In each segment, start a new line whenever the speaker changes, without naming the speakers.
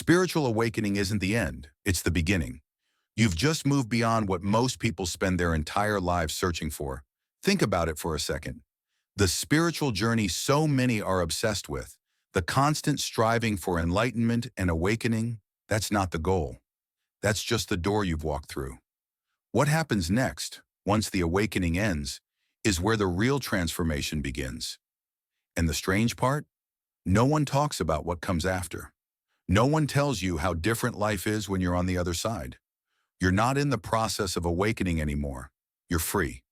Spiritual awakening isn't the end, it's the beginning. You've just moved beyond what most people spend their entire lives searching for. Think about it for a second. The spiritual journey so many are obsessed with, the constant striving for enlightenment and awakening, that's not the goal. That's just the door you've walked through. What happens next, once the awakening ends, is where the real transformation begins. And the strange part? No one talks about what comes after. No one tells you how different life is when you're on the other side. You're not in the process of awakening anymore. You're free.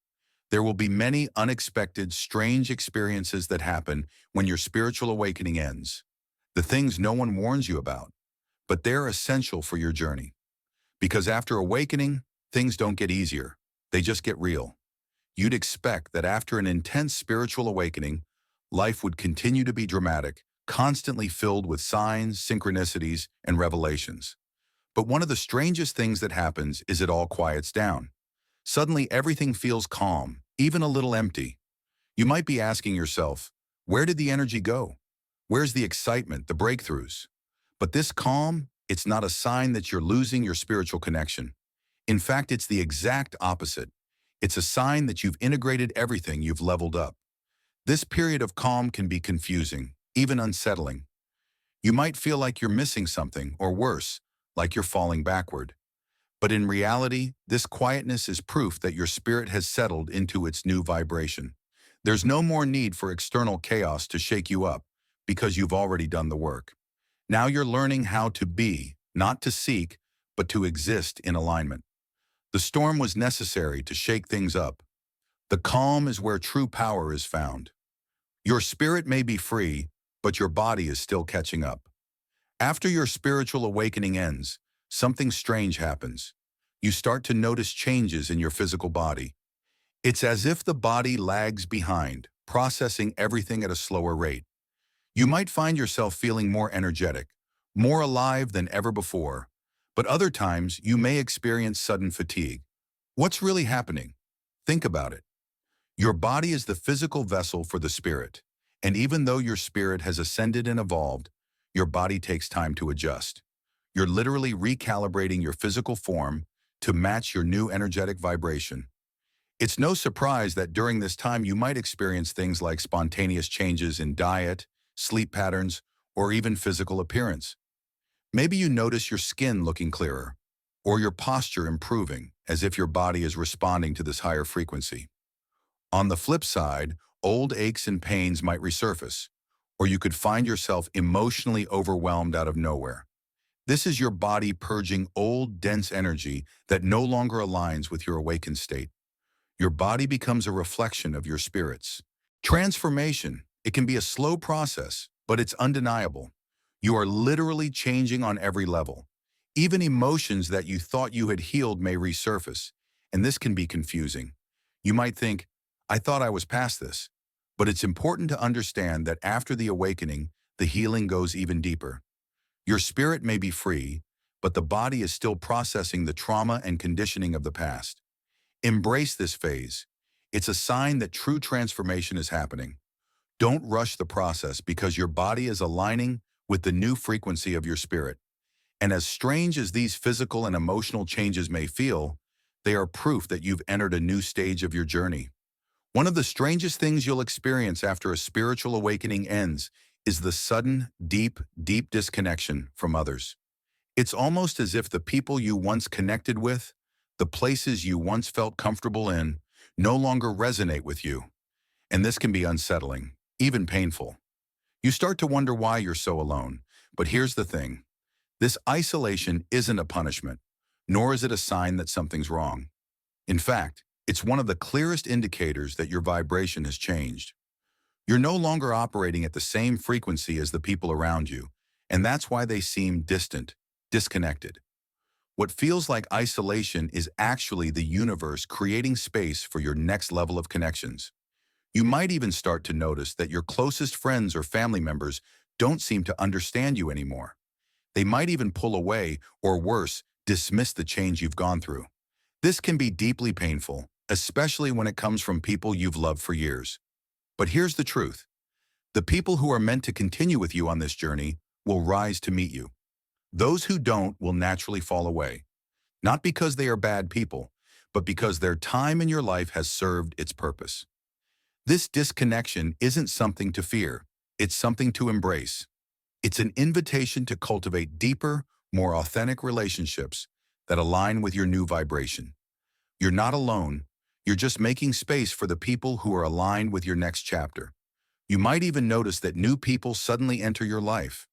There will be many unexpected, strange experiences that happen when your spiritual awakening ends. The things no one warns you about, but they're essential for your journey. Because after awakening, things don't get easier. They just get real. You'd expect that after an intense spiritual awakening, life would continue to be dramatic, constantly filled with signs, synchronicities, and revelations. But one of the strangest things that happens is it all quiets down. Suddenly everything feels calm, even a little empty. You might be asking yourself, where did the energy go? Where's the excitement, the breakthroughs? But this calm, it's not a sign that you're losing your spiritual connection. In fact, it's the exact opposite. It's a sign that you've integrated everything, you've leveled up. This period of calm can be confusing, even unsettling. You might feel like you're missing something, or worse, like you're falling backward. But in reality, this quietness is proof that your spirit has settled into its new vibration. There's no more need for external chaos to shake you up, because you've already done the work. Now you're learning how to be, not to seek, but to exist in alignment. The storm was necessary to shake things up. The calm is where true power is found. Your spirit may be free, but your body is still catching up. After your spiritual awakening ends, something strange happens. You start to notice changes in your physical body. It's as if the body lags behind, processing everything at a slower rate. You might find yourself feeling more energetic, more alive than ever before, but other times you may experience sudden fatigue. What's really happening? Think about it. Your body is the physical vessel for the spirit, and even though your spirit has ascended and evolved, your body takes time to adjust. You're literally recalibrating your physical form to match your new energetic vibration. It's no surprise that during this time you might experience things like spontaneous changes in diet, sleep patterns, or even physical appearance. Maybe you notice your skin looking clearer, or your posture improving, as if your body is responding to this higher frequency. On the flip side, old aches and pains might resurface, or you could find yourself emotionally overwhelmed out of nowhere. This is your body purging old, dense energy that no longer aligns with your awakened state. Your body becomes a reflection of your spirits. Transformation, it can be a slow process, but it's undeniable. You are literally changing on every level. Even emotions that you thought you had healed may resurface, and this can be confusing. You might think, I thought I was past this. But it's important to understand that after the awakening, the healing goes even deeper. Your spirit may be free, but the body is still processing the trauma and conditioning of the past. Embrace this phase. It's a sign that true transformation is happening. Don't rush the process because your body is aligning with the new frequency of your spirit. And as strange as these physical and emotional changes may feel, they are proof that you've entered a new stage of your journey. One of the strangest things you'll experience after a spiritual awakening ends is the sudden, deep disconnection from others. It's almost as if the people you once connected with, the places you once felt comfortable in, no longer resonate with you. And this can be unsettling, even painful. You start to wonder why you're so alone. But here's the thing. This isolation isn't a punishment, nor is it a sign that something's wrong. In fact, it's one of the clearest indicators that your vibration has changed. You're no longer operating at the same frequency as the people around you, and that's why they seem distant, disconnected. What feels like isolation is actually the universe creating space for your next level of connections. You might even start to notice that your closest friends or family members don't seem to understand you anymore. They might even pull away, or worse, dismiss the change you've gone through. This can be deeply painful, especially when it comes from people you've loved for years. But here's the truth. The people who are meant to continue with you on this journey will rise to meet you. Those who don't will naturally fall away, not because they are bad people, but because their time in your life has served its purpose. This disconnection isn't something to fear, it's something to embrace. It's an invitation to cultivate deeper, more authentic relationships that align with your new vibration. You're not alone, you're just making space for the people who are aligned with your next chapter. You might even notice that new people suddenly enter your life,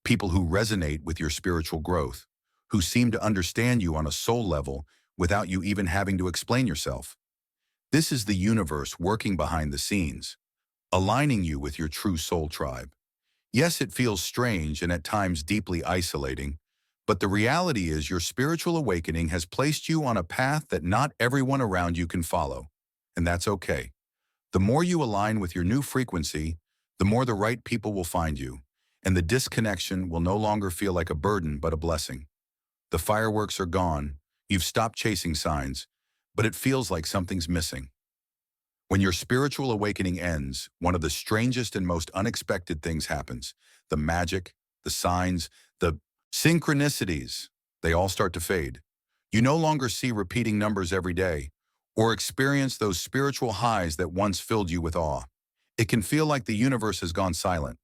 people who resonate with your spiritual growth, who seem to understand you on a soul level without you even having to explain yourself. This is the universe working behind the scenes, aligning you with your true soul tribe. Yes, it feels strange and at times deeply isolating, but the reality is your spiritual awakening has placed you on a path that not everyone around you can follow, and that's okay. The more you align with your new frequency, the more the right people will find you, and the disconnection will no longer feel like a burden but a blessing. The fireworks are gone, you've stopped chasing signs, but it feels like something's missing. When your spiritual awakening ends, one of the strangest and most unexpected things happens. The magic, the signs, the synchronicities, they all start to fade. You no longer see repeating numbers every day or experience those spiritual highs that once filled you with awe. It can feel like the universe has gone silent.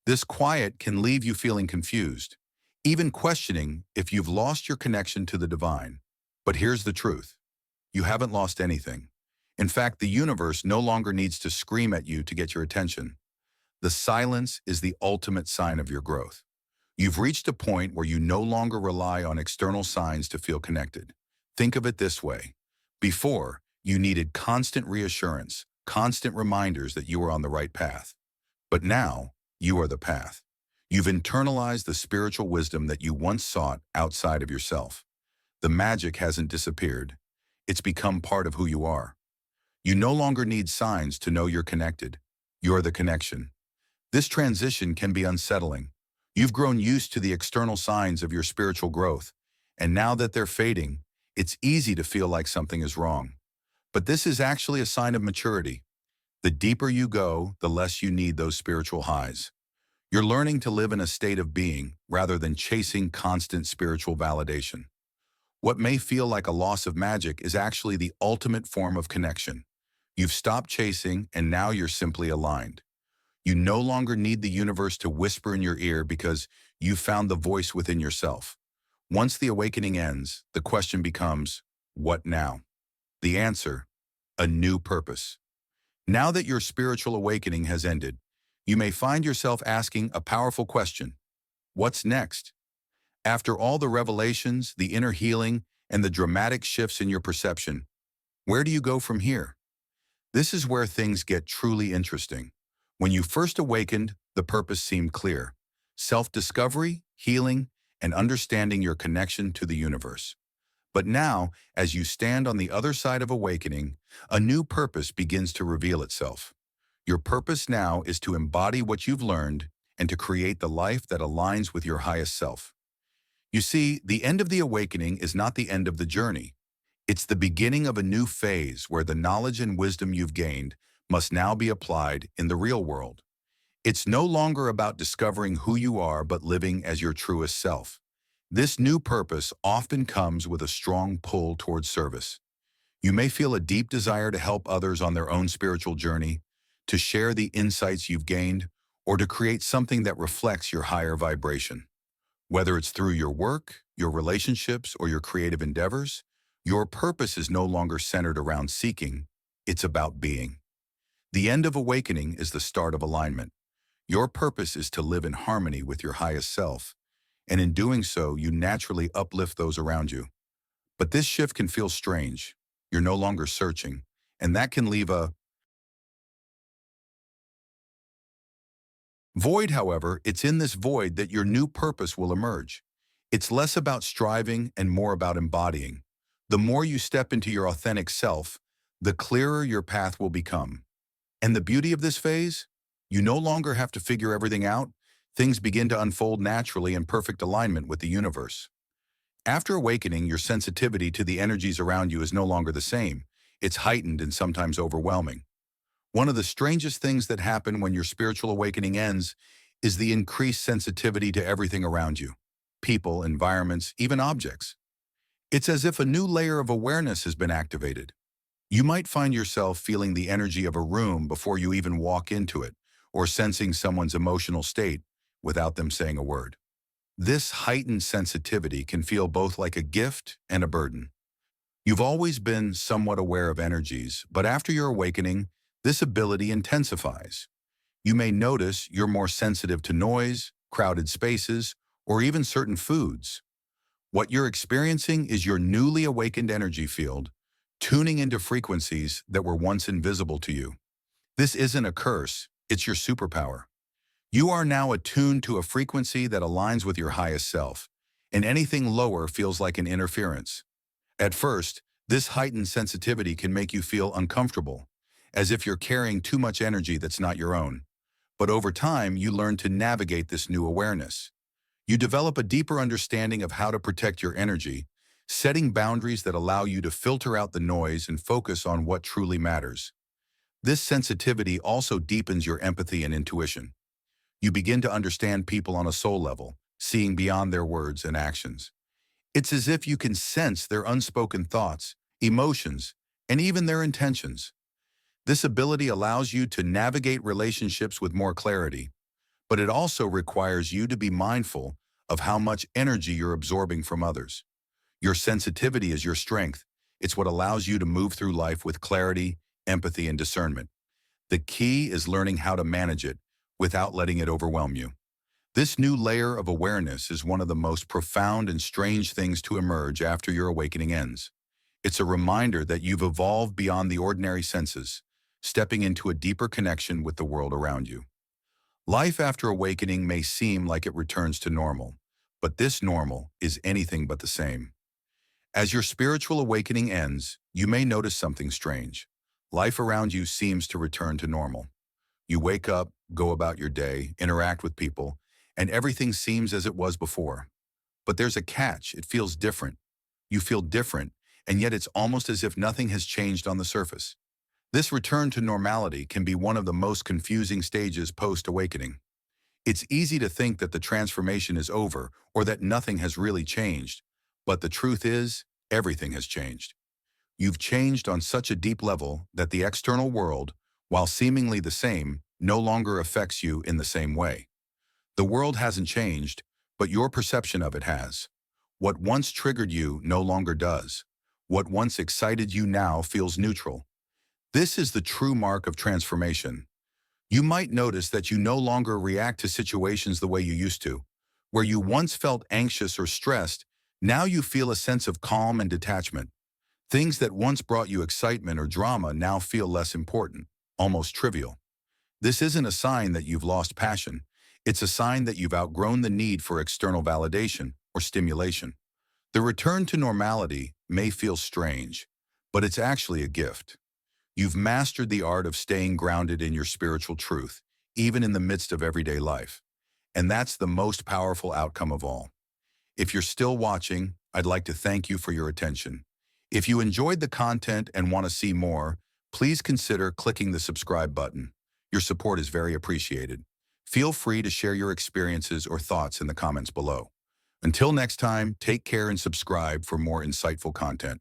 This quiet can leave you feeling confused, even questioning if you've lost your connection to the divine. But here's the truth. You haven't lost anything. In fact, the universe no longer needs to scream at you to get your attention. The silence is the ultimate sign of your growth. You've reached a point where you no longer rely on external signs to feel connected. Think of it this way. Before, you needed constant reassurance, constant reminders that you were on the right path. But now, you are the path. You've internalized the spiritual wisdom that you once sought outside of yourself. The magic hasn't disappeared. It's become part of who you are. You no longer need signs to know you're connected. You're the connection. This transition can be unsettling. You've grown used to the external signs of your spiritual growth, and now that they're fading, it's easy to feel like something is wrong. But this is actually a sign of maturity. The deeper you go, the less you need those spiritual highs. You're learning to live in a state of being rather than chasing constant spiritual validation. What may feel like a loss of magic is actually the ultimate form of connection. You've stopped chasing, and now you're simply aligned. You no longer need the universe to whisper in your ear because you've found the voice within yourself. Once the awakening ends, the question becomes, what now? The answer, a new purpose. Now that your spiritual awakening has ended, you may find yourself asking a powerful question. What's next? After all the revelations, the inner healing, and the dramatic shifts in your perception, where do you go from here? This is where things get truly interesting. When you first awakened, the purpose seemed clear. Self-discovery, healing, and understanding your connection to the universe. But now, as you stand on the other side of awakening, a new purpose begins to reveal itself. Your purpose now is to embody what you've learned and to create the life that aligns with your highest self. You see, the end of the awakening is not the end of the journey. It's the beginning of a new phase where the knowledge and wisdom you've gained must now be applied in the real world. It's no longer about discovering who you are but living as your truest self. This new purpose often comes with a strong pull towards service. You may feel a deep desire to help others on their own spiritual journey, to share the insights you've gained, or to create something that reflects your higher vibration. Whether it's through your work, your relationships, or your creative endeavors, your purpose is no longer centered around seeking, it's about being. The end of awakening is the start of alignment. Your purpose is to live in harmony with your highest self, and in doing so, you naturally uplift those around you. But this shift can feel strange. You're no longer searching, and that can leave a void. However, it's in this void that your new purpose will emerge. It's less about striving and more about embodying. The more you step into your authentic self, the clearer your path will become. And the beauty of this phase? You no longer have to figure everything out. Things begin to unfold naturally in perfect alignment with the universe. After awakening, your sensitivity to the energies around you is no longer the same. It's heightened and sometimes overwhelming. One of the strangest things that happen when your spiritual awakening ends is the increased sensitivity to everything around you. people, environments, even objects. It's as if a new layer of awareness has been activated. You might find yourself feeling the energy of a room before you even walk into it, or sensing someone's emotional state without them saying a word. This heightened sensitivity can feel both like a gift and a burden. You've always been somewhat aware of energies, but after your awakening, this ability intensifies. You may notice you're more sensitive to noise, crowded spaces, or even certain foods. What you're experiencing is your newly awakened energy field, tuning into frequencies that were once invisible to you. This isn't a curse, it's your superpower. You are now attuned to a frequency that aligns with your highest self, and anything lower feels like an interference. At first, this heightened sensitivity can make you feel uncomfortable, as if you're carrying too much energy that's not your own. But over time, you learn to navigate this new awareness. You develop a deeper understanding of how to protect your energy, setting boundaries that allow you to filter out the noise and focus on what truly matters. This sensitivity also deepens your empathy and intuition. You begin to understand people on a soul level, seeing beyond their words and actions. It's as if you can sense their unspoken thoughts, emotions, and even their intentions. This ability allows you to navigate relationships with more clarity, but it also requires you to be mindful of how much energy you're absorbing from others. Your sensitivity is your strength. It's what allows you to move through life with clarity, empathy, and discernment. The key is learning how to manage it without letting it overwhelm you. This new layer of awareness is one of the most profound and strange things to emerge after your awakening ends. It's a reminder that you've evolved beyond the ordinary senses, stepping into a deeper connection with the world around you. Life after awakening may seem like it returns to normal, but this normal is anything but the same. As your spiritual awakening ends, you may notice something strange. Life around you seems to return to normal. You wake up, go about your day, interact with people, and everything seems as it was before. But there's a catch. It feels different. You feel different, and yet it's almost as if nothing has changed on the surface. This return to normality can be one of the most confusing stages post-awakening. It's easy to think that the transformation is over or that nothing has really changed, but the truth is, everything has changed. You've changed on such a deep level that the external world, while seemingly the same, no longer affects you in the same way. The world hasn't changed, but your perception of it has. What once triggered you no longer does. What once excited you now feels neutral. This is the true mark of transformation. You might notice that you no longer react to situations the way you used to. Where you once felt anxious or stressed, now you feel a sense of calm and detachment. Things that once brought you excitement or drama now feel less important, almost trivial. This isn't a sign that you've lost passion. It's a sign that you've outgrown the need for external validation or stimulation. The return to normality may feel strange, but it's actually a gift. You've mastered the art of staying grounded in your spiritual truth, even in the midst of everyday life. And that's the most powerful outcome of all. If you're still watching, I'd like to thank you for your attention. If you enjoyed the content and want to see more, please consider clicking the subscribe button. Your support is very appreciated. Feel free to share your experiences or thoughts in the comments below. Until next time, take care and subscribe for more insightful content.